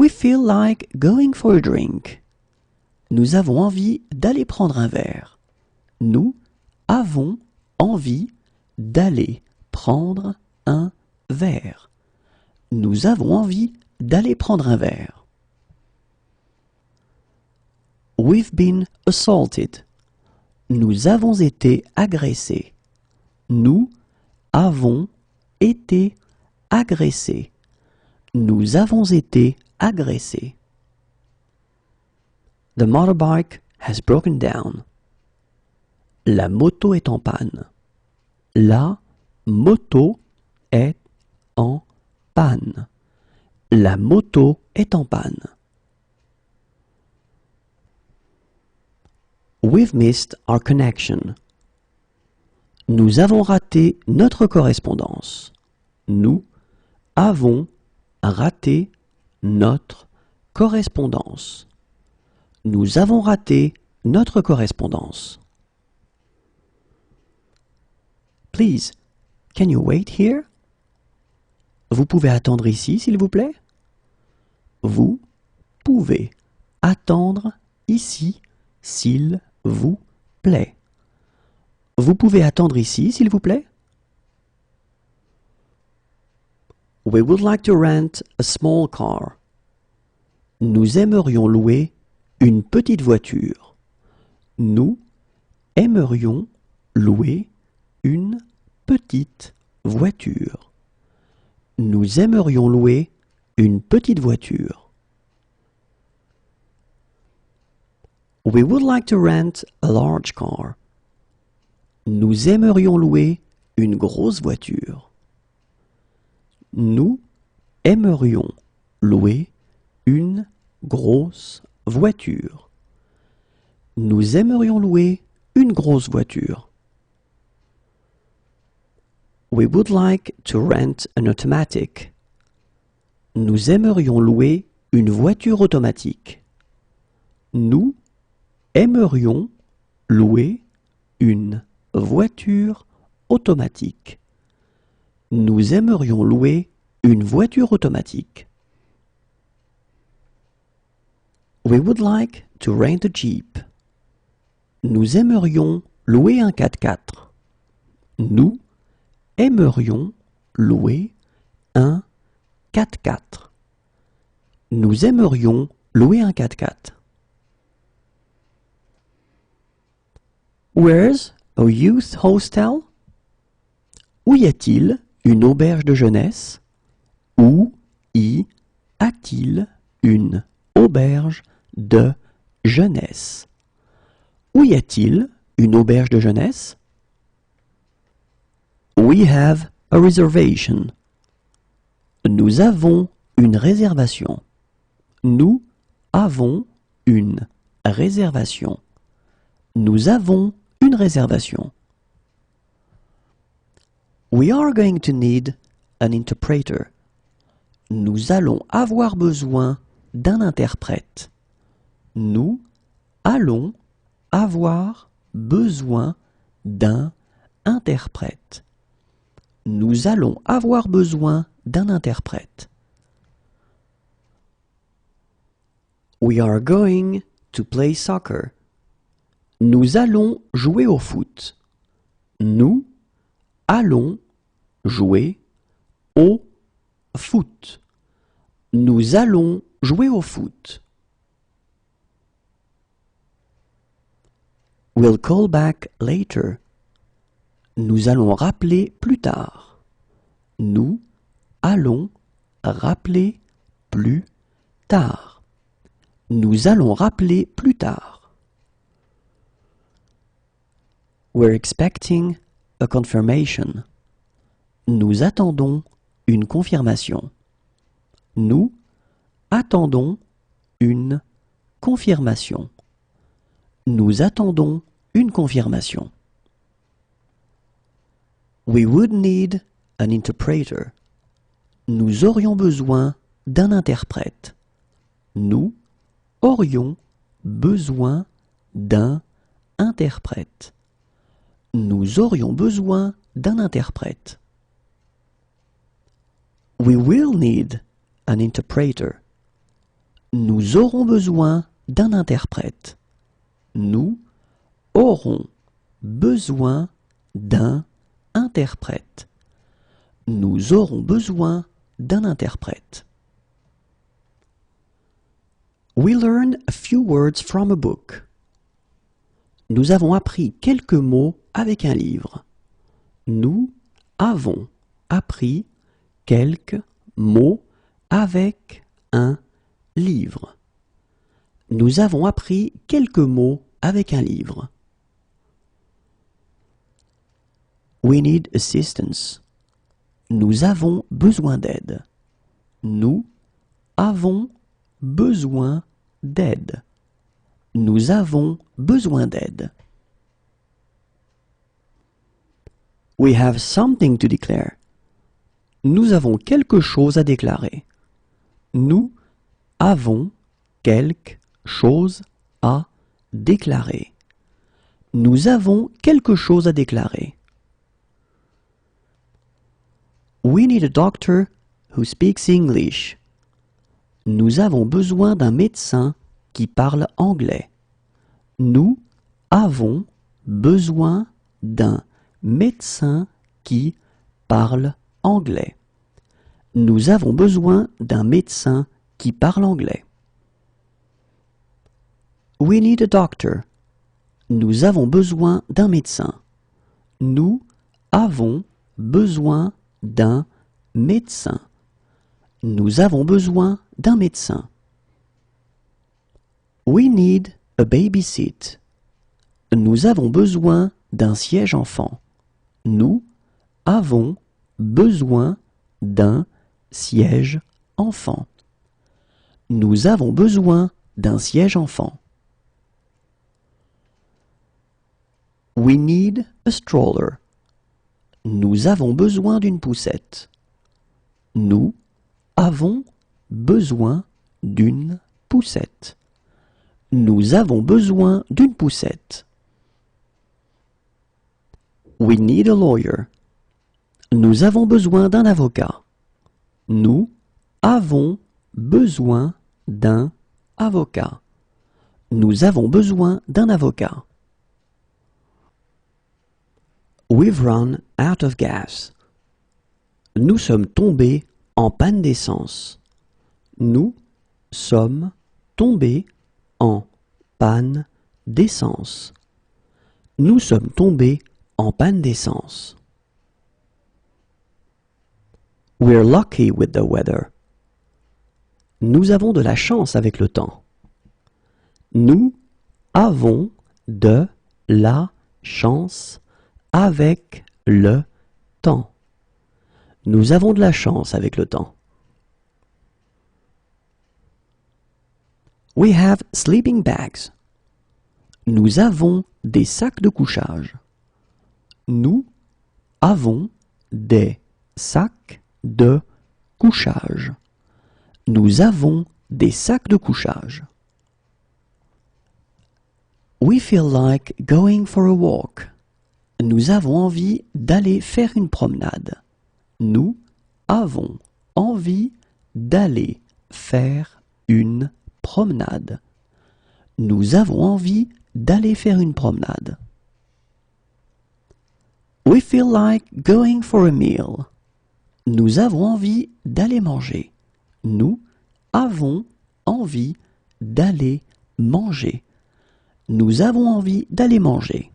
We feel like going for a drink. Nous avons envie d'aller prendre un verre. Nous avons envie d'aller prendre un verre. Nous avons envie d'aller prendre un verre. We've been assaulted. Nous avons été agressés. Nous avons été agressés. Nous avons été agressés. The motorbike has broken down. La moto est en panne. La moto est en panne. La moto est en panne. We've missed our connection. Nous avons raté notre correspondance. Nous avons raté notre correspondance. Nous avons raté notre correspondance. Please, can you wait here? Vous pouvez attendre ici, s'il vous plaît? Vous pouvez attendre ici, s'il vous plaît. Vous pouvez attendre ici, s'il vous plaît? We would like to rent a small car. Nous aimerions louer une petite voiture. Nous aimerions louer une petite voiture. Nous aimerions louer une petite voiture. We would like to rent a large car. Nous aimerions louer une grosse voiture. Nous aimerions louer une grosse voiture. Nous aimerions louer une grosse voiture. We would like to rent an automatic. Nous aimerions louer une voiture automatique. Nous aimerions louer une voiture automatique. Nous aimerions louer une voiture automatique. We would like to rent a Jeep. Nous aimerions louer un 4x4. Nous aimerions louer un 4x4. Nous aimerions louer un 4x4. Where's a youth hostel? Où y a-t-il une auberge de jeunesse? Où y a-t-il une auberge de jeunesse? Où y a-t-il une auberge de jeunesse? We have a reservation. Nous avons une réservation. Nous avons une réservation. Nous avons une réservation. We are going to need an interpreter. Nous allons avoir besoin d'un interprète. Nous allons avoir besoin d'un interprète. Nous allons avoir besoin d'un interprète. We are going to play soccer. Nous allons jouer au foot. Nous allons jouer au foot. Nous allons jouer au foot. We'll call back later. Nous allons rappeler plus tard. Nous allons rappeler plus tard. Nous allons rappeler plus tard. We're expecting a confirmation. Nous attendons une confirmation. Nous attendons une confirmation. Nous attendons une confirmation. We would need an interpreter. Nous aurions besoin d'un interprète. Nous aurions besoin d'un interprète. Nous aurions besoin d'un interprète. We will need an interpreter. Nous aurons besoin d'un interprète. Nous aurons besoin d'un interprète. Nous aurons besoin d'un interprète. We learn a few words from a book. Nous avons appris quelques mots avec un livre. Nous avons appris quelques mots avec un livre. Nous avons appris quelques mots avec un livre. We need assistance. Nous avons besoin d'aide. Nous avons besoin d'aide. Nous avons besoin d'aide. We have something to declare. Nous avons quelque chose à déclarer. Nous avons quelque chose à déclarer. Nous avons quelque chose à déclarer. We need a doctor who speaks English. Nous avons besoin d'un médecin qui parle anglais. Nous avons besoin d'un médecin qui parle anglais. Nous avons besoin d'un médecin qui parle anglais. We need a doctor. Nous avons besoin d'un médecin. Nous avons besoin d'un médecin. Nous avons besoin d'un médecin. We need a baby seat. Nous avons besoin d'un siège enfant. Nous avons besoin d'un siège enfant. Nous avons besoin d'un siège enfant. We need a stroller. Nous avons besoin d'une poussette. Nous avons besoin d'une poussette. Nous avons besoin d'une poussette. We need a lawyer. Nous avons besoin d'un avocat. Nous avons besoin d'un avocat. Nous avons besoin d'un avocat. We've run out of gas. Nous sommes tombés en panne d'essence. Nous sommes tombés en panne d'essence. Nous sommes tombés en panne d'essence. We're lucky with the weather. Nous avons de la chance avec le temps. Nous avons de la chance avec le temps. Nous avons de la chance avec le temps. We have sleeping bags. Nous avons des sacs de couchage. Nous avons des sacs de couchage. Nous avons des sacs de couchage. We feel like going for a walk. Nous avons envie d'aller faire une promenade. Nous avons envie d'aller faire une promenade. Nous avons envie d'aller faire une promenade. We feel like going for a meal. Nous avons envie d'aller manger. Nous avons envie d'aller manger. Nous avons envie d'aller manger.